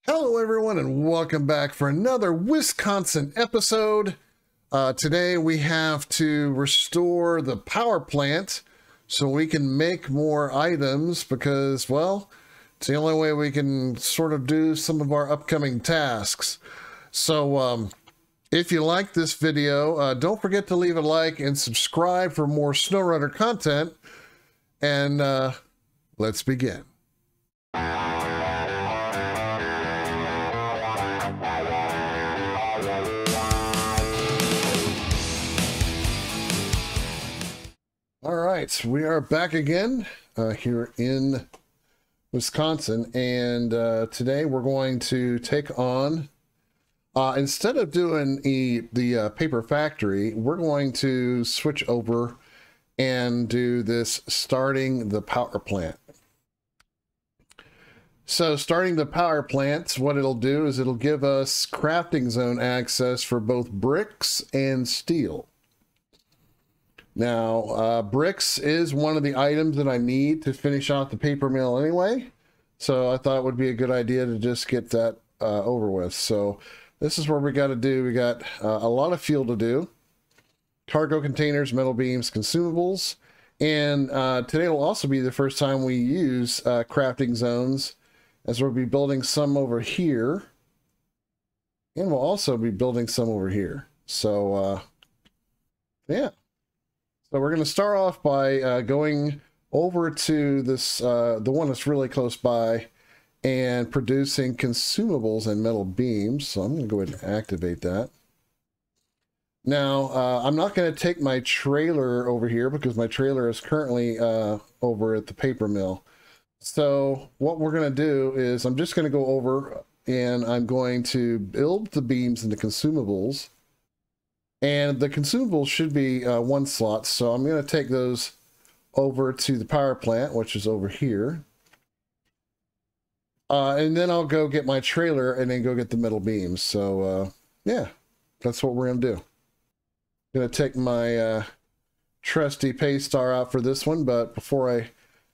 Hello everyone and welcome back for another Wisconsin episode. Today we have to restore the power plant so we can make more items because, well, it's the only way we can sort of do some of our upcoming tasks. So if you like this video, don't forget to leave a like and subscribe for more Snowrunner content. And let's begin. All right, we are back again here in Wisconsin, and today we're going to take on, instead of doing the paper factory, we're going to switch over and do this starting the power plant. So starting the power plant, what it'll do is it'll give us crafting zone access for both bricks and steel. Now, bricks is one of the items that I need to finish off the paper mill anyway. So I thought it would be a good idea to just get that over with. So this is what we got to do. We got a lot of fuel to do. Cargo containers, metal beams, consumables. And today will also be the first time we use crafting zones, as we'll be building some over here. And we'll also be building some over here. So, yeah. So we're going to start off by going over to this, the one that's really close by, and producing consumables and metal beams. So I'm going to go ahead and activate that. Now, I'm not going to take my trailer over here because my trailer is currently over at the paper mill. So what we're going to do is I'm just going to go over and I'm going to build the beams and the consumables. And the consumables should be one slot, so I'm going to take those over to the power plant, which is over here. And then I'll go get my trailer and then go get the metal beams. So, yeah, that's what we're going to do. I'm going to take my trusty Paystar out for this one, but before I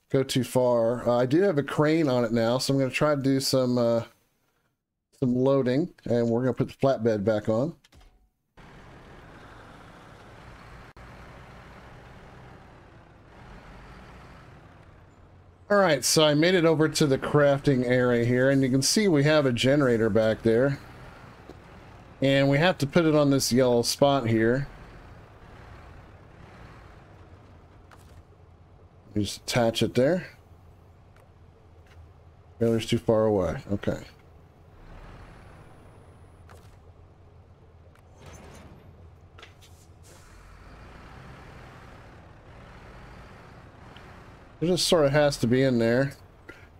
go too far, I do have a crane on it now, so I'm going to try to do some loading, and we're going to put the flatbed back on. All right, so I made it over to the crafting area here, and you can see we have a generator back there. And we have to put it on this yellow spot here. Just attach it there. Trailer's too far away. Okay. It just sort of has to be in there.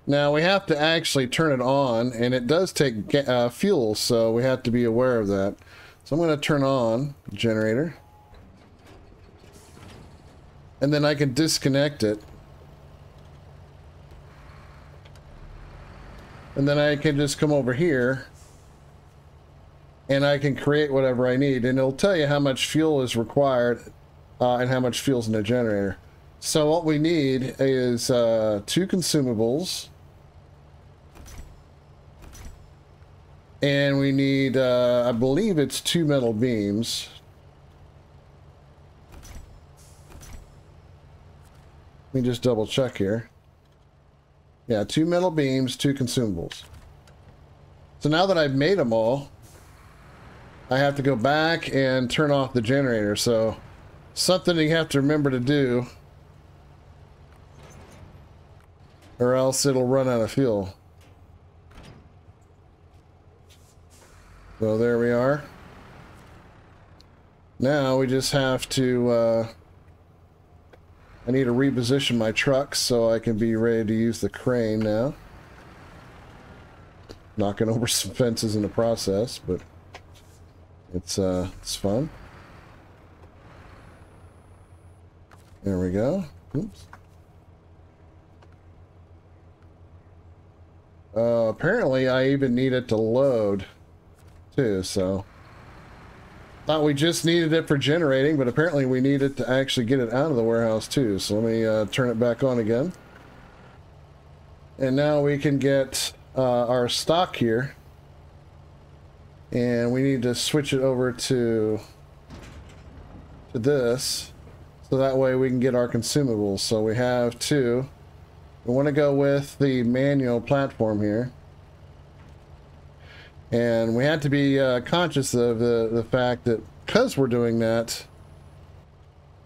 Now we have to actually turn it on, and it does take fuel, so we have to be aware of that. So I'm going to turn on the generator. And then I can disconnect it. And then I can just come over here. And I can create whatever I need. And it'll tell you how much fuel is required and how much fuel's in the generator. So what we need is 2 consumables, and we need, I believe it's 2 metal beams. Let me just double check here. Yeah, 2 metal beams, 2 consumables. So now that I've made them all, I have to go back and turn off the generator. So something you have to remember to do, or else it'll run out of fuel. So there we are. Now we just have to, I need to reposition my truck so I can be ready to use the crane now. Knocking over some fences in the process, but it's fun. There we go. Oops. Apparently I even need it to load too, so thought we just needed it for generating, but apparently we need it to actually get it out of the warehouse too. So let me turn it back on again. And now we can get our stock here. And we need to switch it over to this, so that way we can get our consumables. So we have two. We want to go with the manual platform here. And we have to be conscious of the fact that because we're doing that,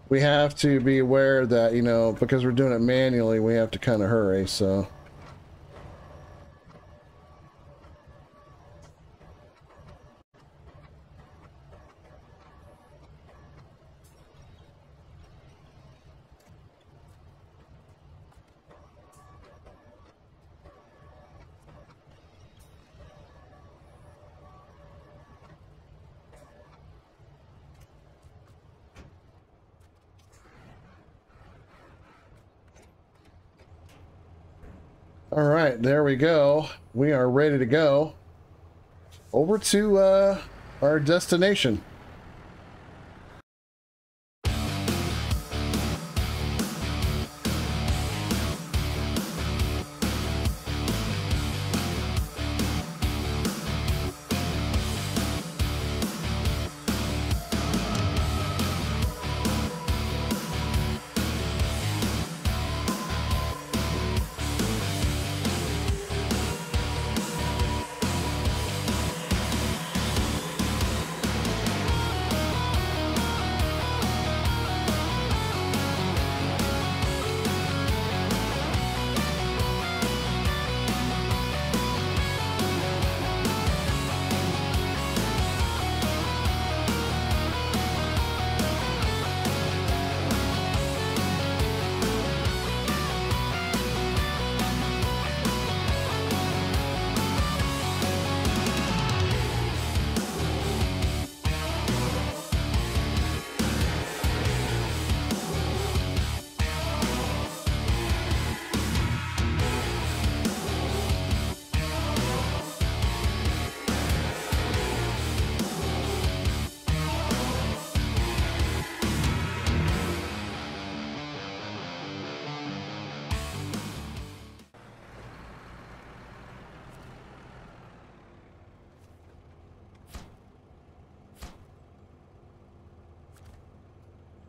we have to be aware that, you know, because we're doing it manually, we have to kind of hurry, so. All right, there we go. We are ready to go over to our destination.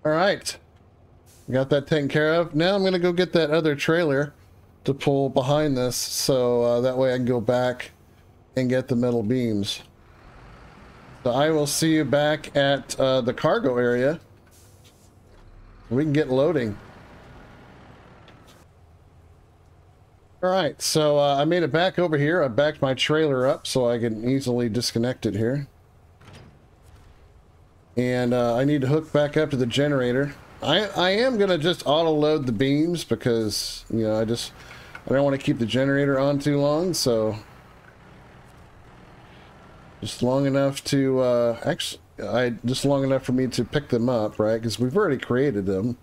All right, got that taken care of. Now I'm going to go get that other trailer to pull behind this, so that way I can go back and get the metal beams. So I will see you back at the cargo area. We can get loading. All right, so I made it back over here. I backed my trailer up so I can easily disconnect it here. And I need to hook back up to the generator. I am going to just auto-load the beams because, you know, I don't want to keep the generator on too long, so just long enough to, just long enough for me to pick them up, right? Because we've already created them.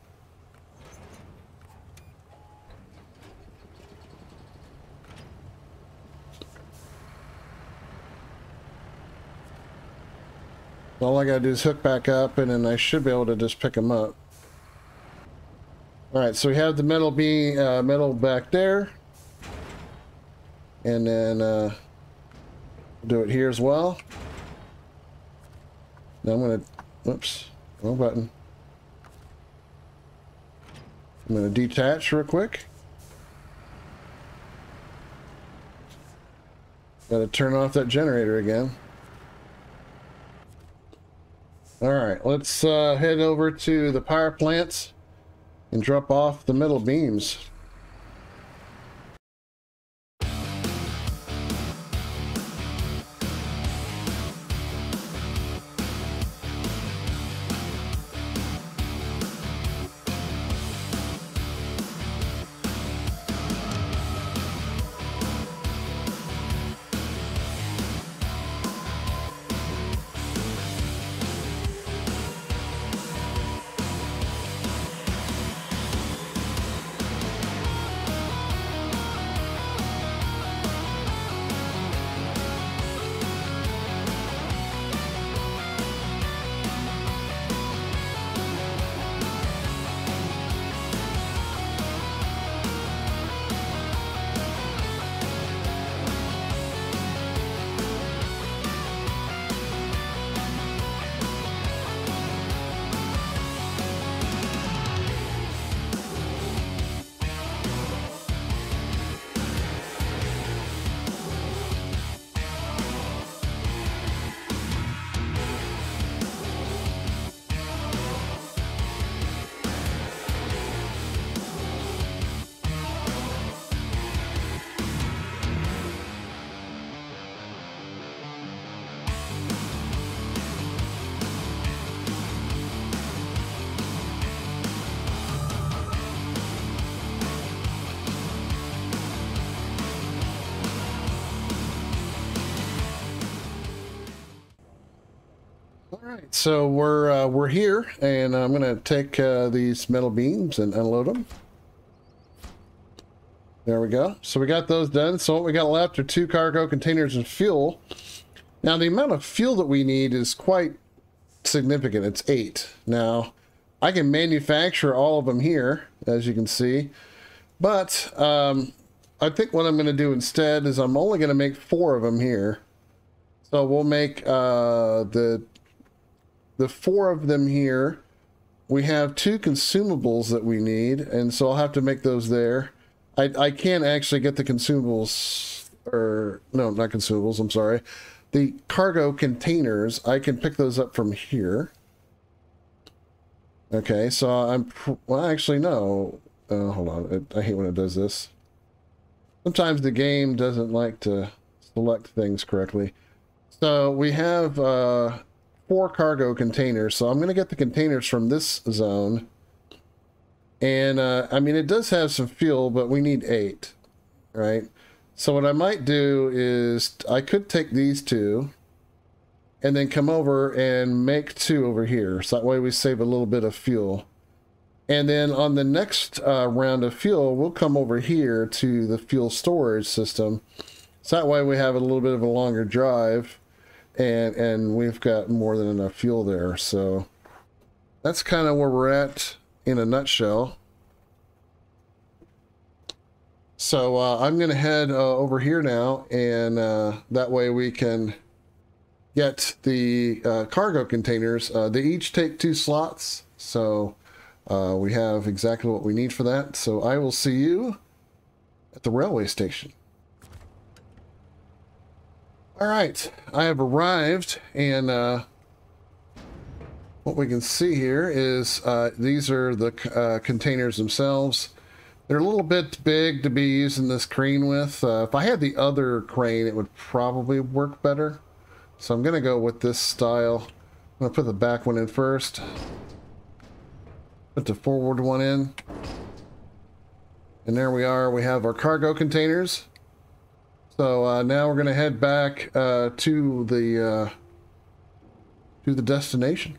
All I gotta do is hook back up, and then I should be able to just pick them up. All right, so we have the metal back there, and then do it here as well. Now I'm gonna, whoops, wrong button. I'm gonna detach real quick. Gotta turn off that generator again. All right, let's head over to the power plants and drop off the metal beams. All right, so we're here, and I'm gonna take these metal beams and unload them. There we go. So we got those done. So what we got left are 2 cargo containers and fuel. Now the amount of fuel that we need is quite significant. It's 8. Now I can manufacture all of them here, as you can see, but I think what I'm going to do instead is I'm only going to make 4 of them here. So we'll make the 4 of them here. We have 2 consumables that we need, and so I'll have to make those there. I can't actually get the consumables, or no, not consumables, I'm sorry. The cargo containers, I can pick those up from here. Okay, so well, actually, no. Hold on, I hate when it does this. Sometimes the game doesn't like to select things correctly. So we have 4 cargo containers, so I'm going to get the containers from this zone. And, I mean, it does have some fuel, but we need 8, right? So what I might do is I could take these 2 and then come over and make 2 over here. So that way we save a little bit of fuel. And then on the next round of fuel, we'll come over here to the fuel storage system. So that way we have a little bit of a longer drive, and we've got more than enough fuel there. So that's kind of where we're at in a nutshell. So I'm going to head over here now, and that way we can get the cargo containers. They each take 2 slots, so we have exactly what we need for that. So I will see you at the railway station. All right, I have arrived, and what we can see here is these are the containers themselves. They're a little bit big to be using this crane with. If I had the other crane, it would probably work better. So I'm going to go with this style. I'm going to put the back one in first. Put the forward one in. And there we are. We have our cargo containers. So now we're going to head back to the destination.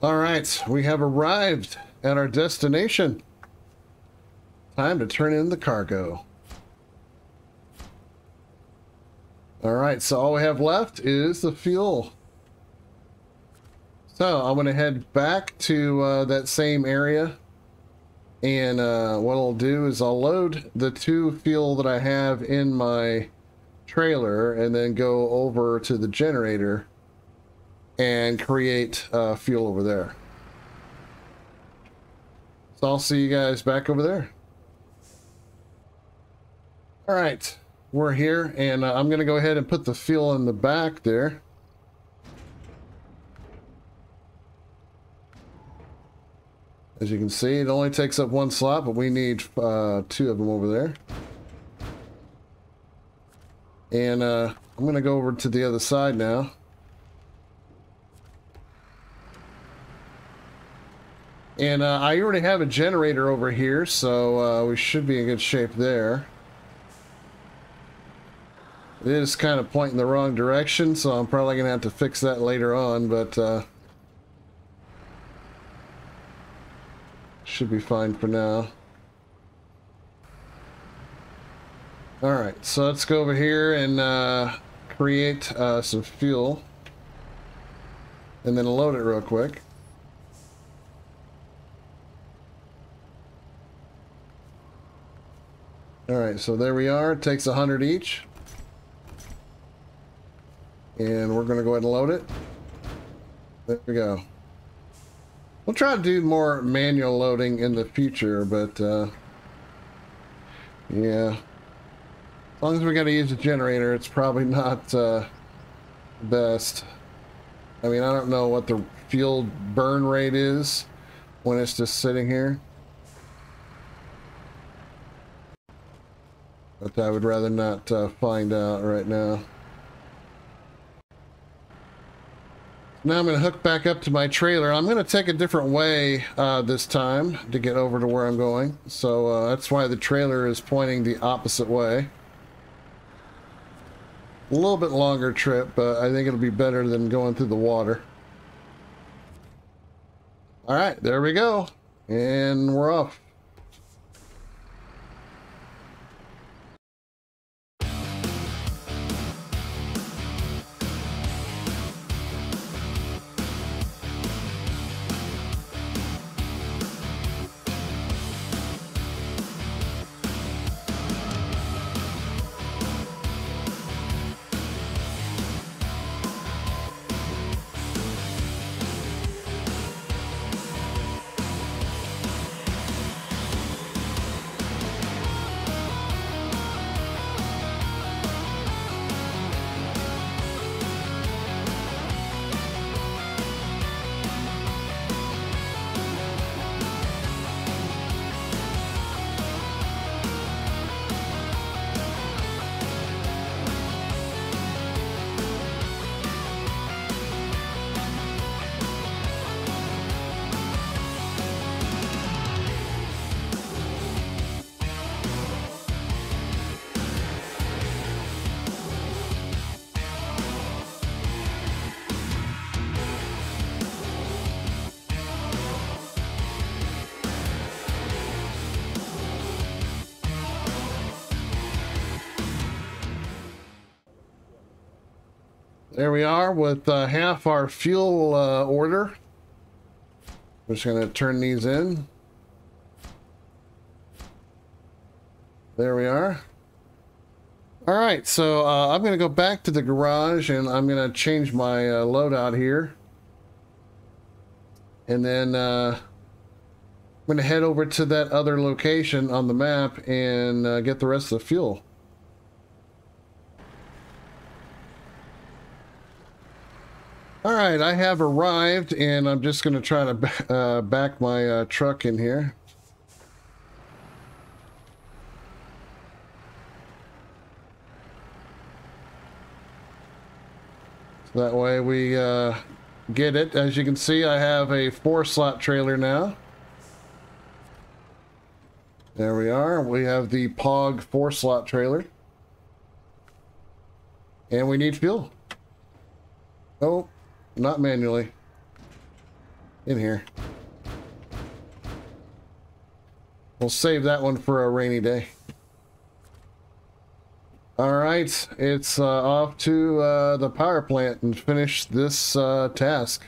All right, we have arrived at our destination. Time to turn in the cargo. All right, so all we have left is the fuel. So I'm going to head back to that same area. And what I'll do is I'll load the 2 fuel that I have in my trailer and then go over to the generator and create fuel over there. So I'll see you guys back over there. All right, we're here, and I'm going to go ahead and put the fuel in the back there. As you can see, it only takes up 1 slot, but we need 2 of them over there. And I'm going to go over to the other side now. And I already have a generator over here, so we should be in good shape there. It is kind of pointing the wrong direction, so I'm probably going to have to fix that later on, but should be fine for now. All right, so let's go over here and create some fuel and then load it real quick. All right, so there we are. It takes 100 each. And we're going to go ahead and load it. There we go. We'll try to do more manual loading in the future, but yeah. As long as we got to use a generator, it's probably not best. I mean, I don't know what the fuel burn rate is when it's just sitting here. But I would rather not find out right now. Now I'm going to hook back up to my trailer. I'm going to take a different way this time to get over to where I'm going. So that's why the trailer is pointing the opposite way. A little bit longer trip, but I think it'll be better than going through the water. All right, there we go. And we're off. There we are with half our fuel order. We're just going to turn these in. There we are. All right, so I'm going to go back to the garage and I'm going to change my loadout here. And then I'm going to head over to that other location on the map and get the rest of the fuel. All right, I have arrived, and I'm just going to try to back my truck in here. So that way we get it. As you can see, I have a 4-slot trailer now. There we are. We have the Pog 4-slot trailer. And we need fuel. Oh. Not manually. In here. We'll save that one for a rainy day. Alright, it's off to the power plant and finish this task.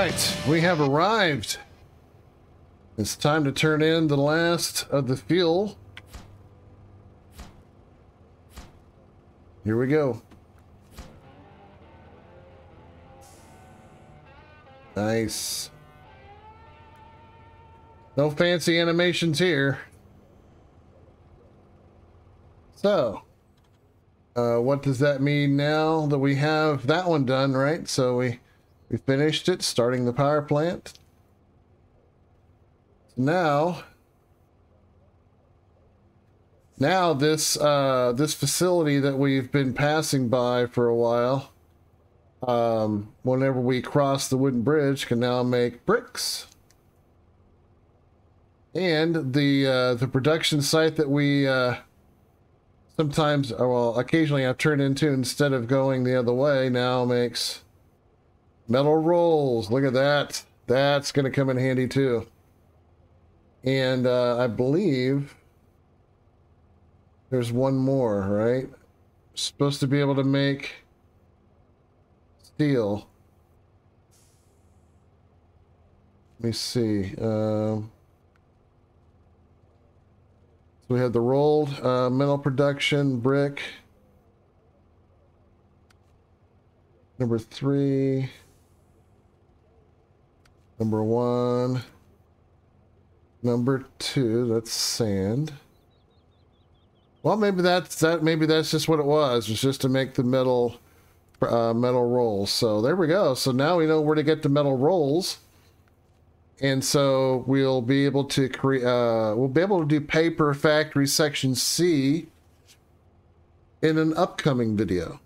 right, we have arrived. It's time to turn in the last of the fuel. Here we go. Nice. No fancy animations here. So, what does that mean now that we have that one done, right? So we finished it, starting the power plant. Now this this facility that we've been passing by for a while, whenever we cross the wooden bridge, can now make bricks. And the production site that we sometimes, well, occasionally I've turned into, instead of going the other way, now makes metal rolls. Look at that. That's going to come in handy too. And I believe there's one more, right? Supposed to be able to make steel. Let me see. So we have the rolled metal production brick. Number 3. Number 1. Number 2, that's sand. Well, maybe that's just what it was. It's just to make the metal metal rolls. So there we go. So now we know where to get the metal rolls. And so we'll be able to create we'll be able to do paper factory section C in an upcoming video.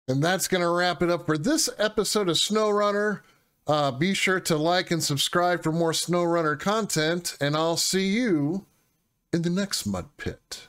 And that's going to wrap it up for this episode of Snowrunner. Be sure to like and subscribe for more Snowrunner content, and I'll see you in the next mud pit.